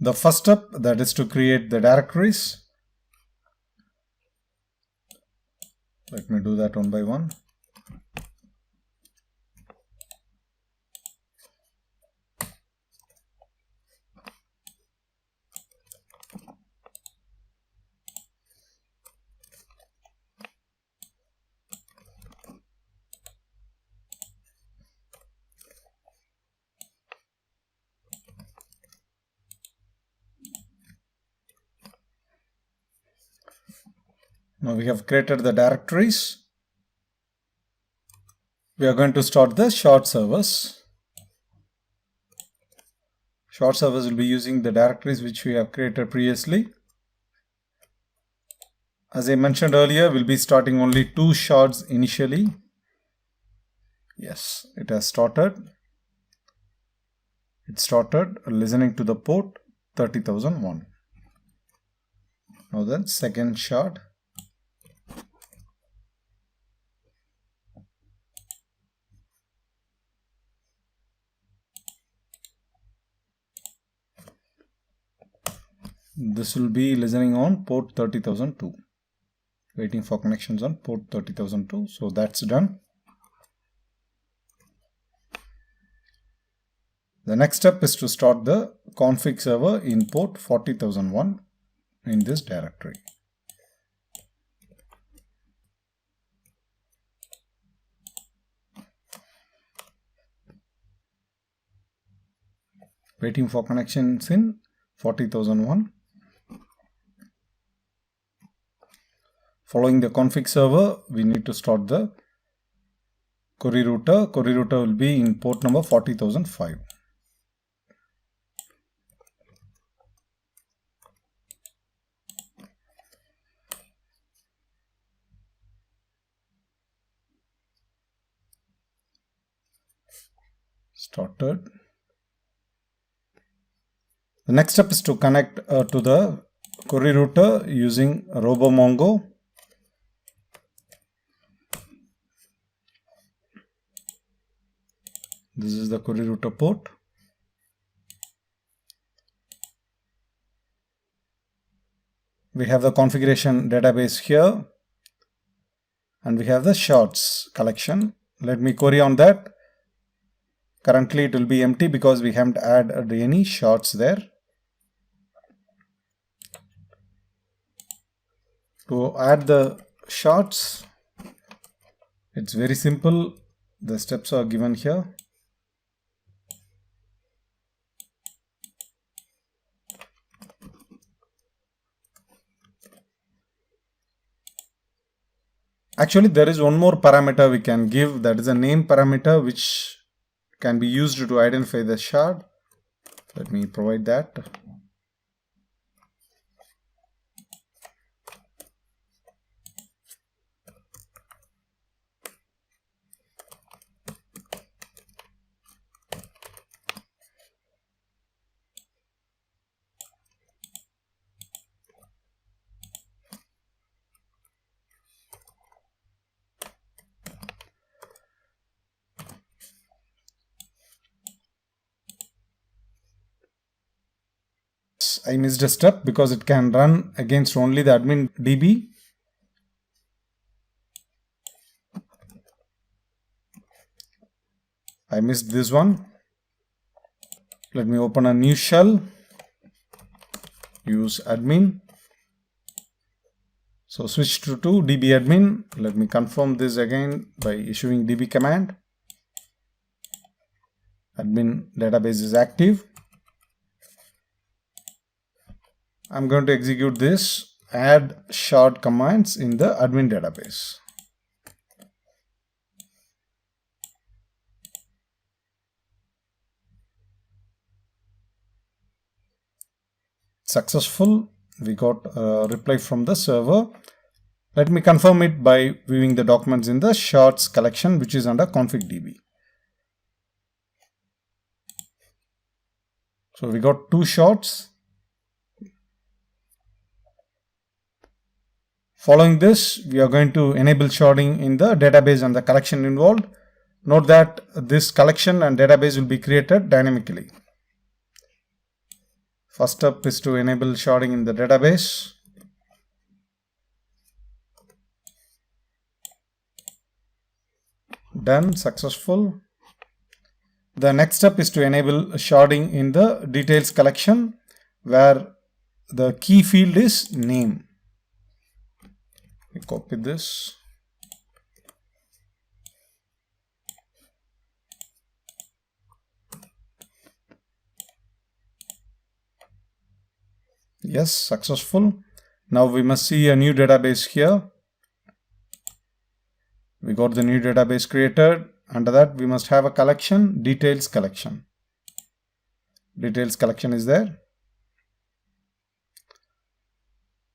The first step, that is to create the directories. Let me do that one by one. Now we have created the directories. We are going to start the shard servers. Shard servers will be using the directories which we have created previously. As I mentioned earlier, we'll be starting only 2 shards initially. Yes, it has started. It started listening to the port 30,001. Now then, second shard. This will be listening on port 30,002. Waiting for connections on port 30,002. So that's done. The next step is to start the config server in port 40,001 in this directory. Waiting for connections in 40,001. Following the config server, we need to start the query router. Query router will be in port number 40,005. Started. The next step is to connect to the query router using RoboMongo. This is the query router port. We have the configuration database here, and we have the shards collection. Let me query on that. Currently it will be empty because we haven't added any shards there. To add the shards, it's very simple. The steps are given here. Actually, there is one more parameter we can give, that is a name parameter which can be used to identify the shard. Let me provide that. I missed a step because it can run against only the admin DB. I missed this one. Let me open a new shell. Use admin. So switch to DB admin. Let me confirm this again by issuing DB command. Admin database is active. I'm going to execute this add shard commands in the admin database. Successful. We got a reply from the server. Let me confirm it by viewing the documents in the shards collection, which is under config.db. So we got 2 shards. Following this, we are going to enable sharding in the database and the collection involved. Note that this collection and database will be created dynamically. First step is to enable sharding in the database. Done, successful. The next step is to enable sharding in the details collection where the key field is name. We copy this. Yes, successful. Now we must see a new database here. We got the new database created. Under that, we must have a collection, details collection. Details collection is there.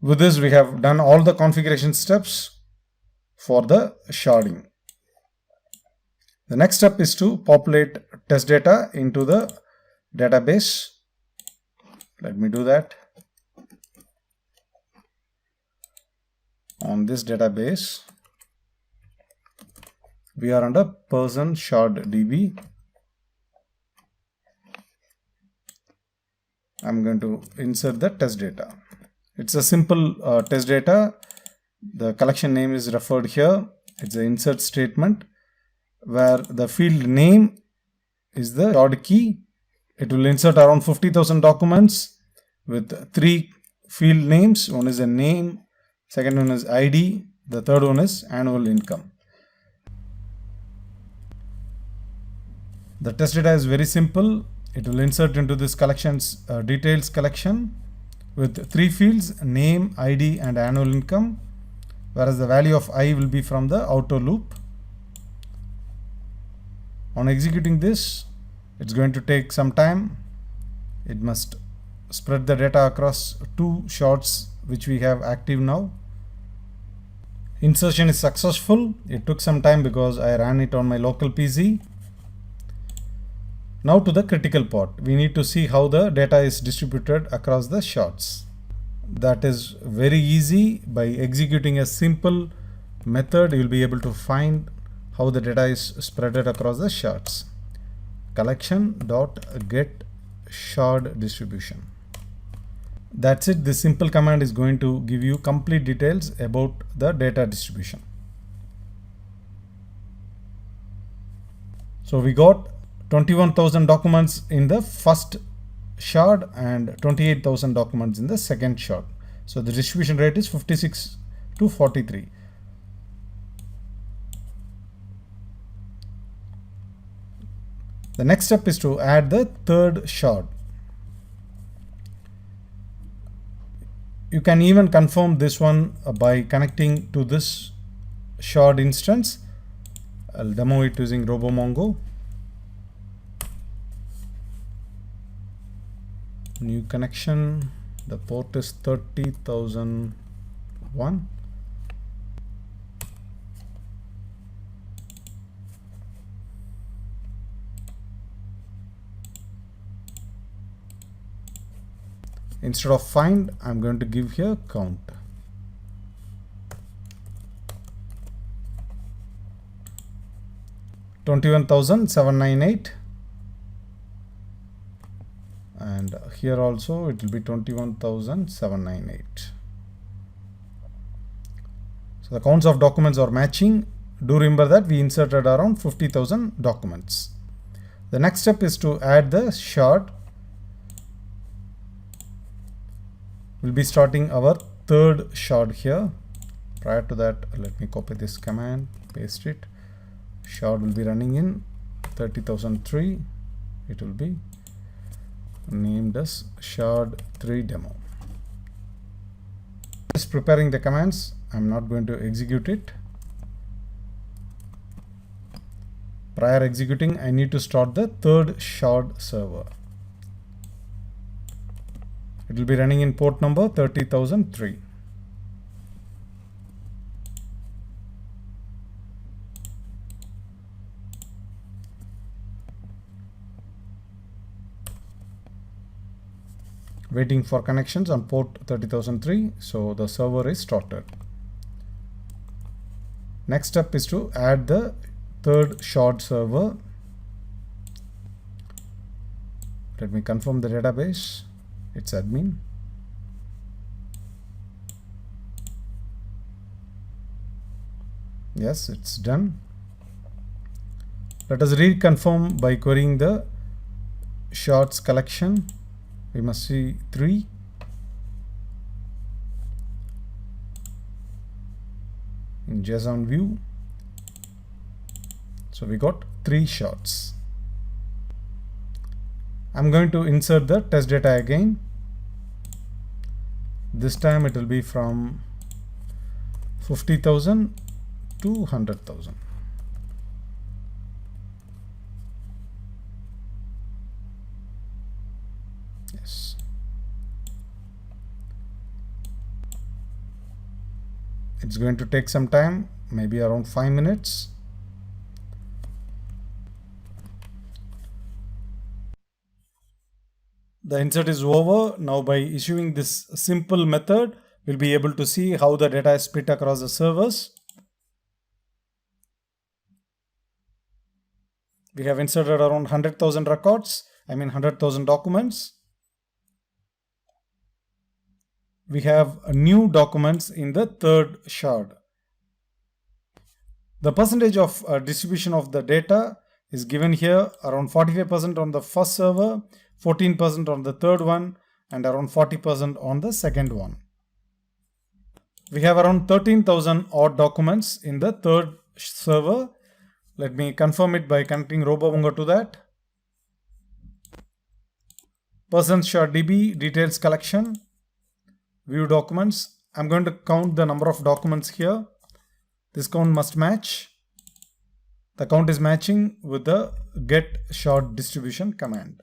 With this, we have done all the configuration steps for the sharding. The next step is to populate test data into the database. Let me do that. On this database, we are under person shard DB. I'm going to insert the test data. It's a simple test data. The collection name is referred here. It's an insert statement where the field name is the shard key. It will insert around 50,000 documents with 3 field names. One is a name, second one is ID, the third one is annual income. The test data is very simple. It will insert into this collection's details collection with 3 fields, name, ID and annual income, whereas the value of I will be from the outer loop. On executing this, it's going to take some time. It must spread the data across 2 shards which we have active now. Insertion is successful. It took some time because I ran it on my local PC. Now to the critical part. We need to see how the data is distributed across the shards. That is very easy. By executing a simple method, you will be able to find how the data is spreaded across the shards. Collection.get shard distribution. That's it. This simple command is going to give you complete details about the data distribution. So we got 21,000 documents in the first shard and 28,000 documents in the second shard. So the distribution rate is 56 to 43. The next step is to add the third shard. You can even confirm this one by connecting to this shard instance. I'll demo it using RoboMongo. New connection. The port is 30,001. Instead of find, I'm going to give here count. $21,798, and here also it will be 21,798. So the counts of documents are matching. Do remember that we inserted around 50,000 documents. The next step is to add the shard. We'll be starting our third shard here. Prior to that, let me copy this command, paste it. Shard will be running in 30,003. It will be named as shard 3 demo. Just preparing the commands. I'm not going to execute it. Prior executing, I need to start the third shard server. It will be running in port number 30,003. Waiting for connections on port 30,003. So the server is started. Next step is to add the third shard server. Let me confirm the database. It's admin. Yes, it's done. Let us reconfirm by querying the shards collection. We must see 3. In JSON view. So we got 3 shards. I'm going to insert the test data again. This time it will be from 50,000 to 100,000. Yes. It's going to take some time, maybe around 5 minutes. The insert is over. Now by issuing this simple method, we'll be able to see how the data is split across the servers. We have inserted around 100,000 records, 100,000 documents. We have new documents in the third shard. The percentage of distribution of the data is given here, around 45% on the first server, 14% on the third one, and around 40% on the second one. We have around 13,000 odd documents in the third server. Let me confirm it by connecting RoboMongo to that. Persons shard DB details collection, view documents. I'm going to count the number of documents here. This count must match. The count is matching with the get shard distribution command.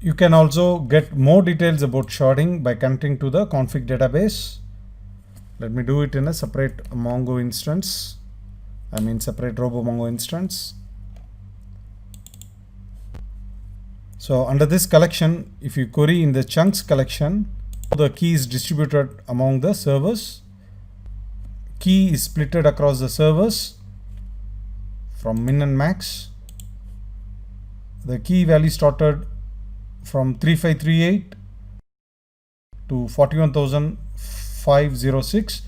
You can also get more details about sharding by connecting to the config database. Let me do it in a separate Mongo instance. Separate RoboMongo instance. So under this collection, if you query in the chunks collection, the key is distributed among the servers. Key is splitted across the servers from min and max. The key value started from 3538 to 41,506.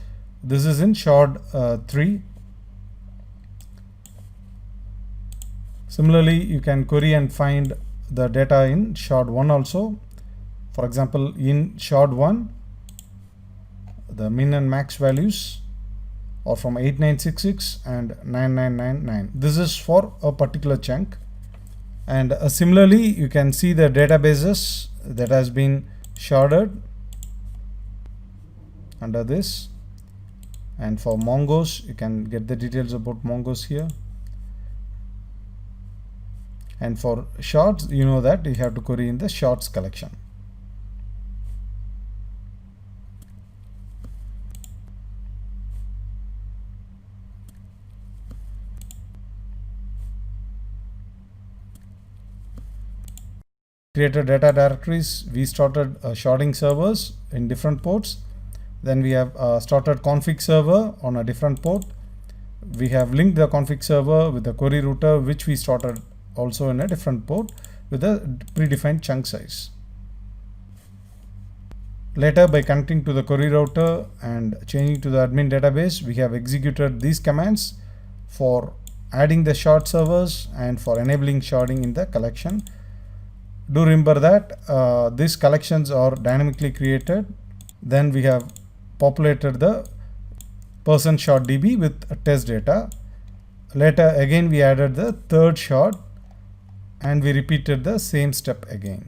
This is in shard 3. Similarly, you can query and find the data in shard 1 also. For example, in shard 1, the min and max values are from 8966 and 9999. This is for a particular chunk. And similarly, you can see the databases that has been sharded under this. And for Mongos, you can get the details about Mongos here. And for shards, you know that you have to query in the shards collection. Created data directories. We started sharding servers in different ports. Then we have started config server on a different port. We have linked the config server with the query router, which we started also in a different port with a predefined chunk size. Later, by connecting to the query router and changing to the admin database, we have executed these commands for adding the shard servers and for enabling sharding in the collection. Do remember that these collections are dynamically created. Then we have populated the person shard DB with test data. Later again we added the third shard and we repeated the same step again.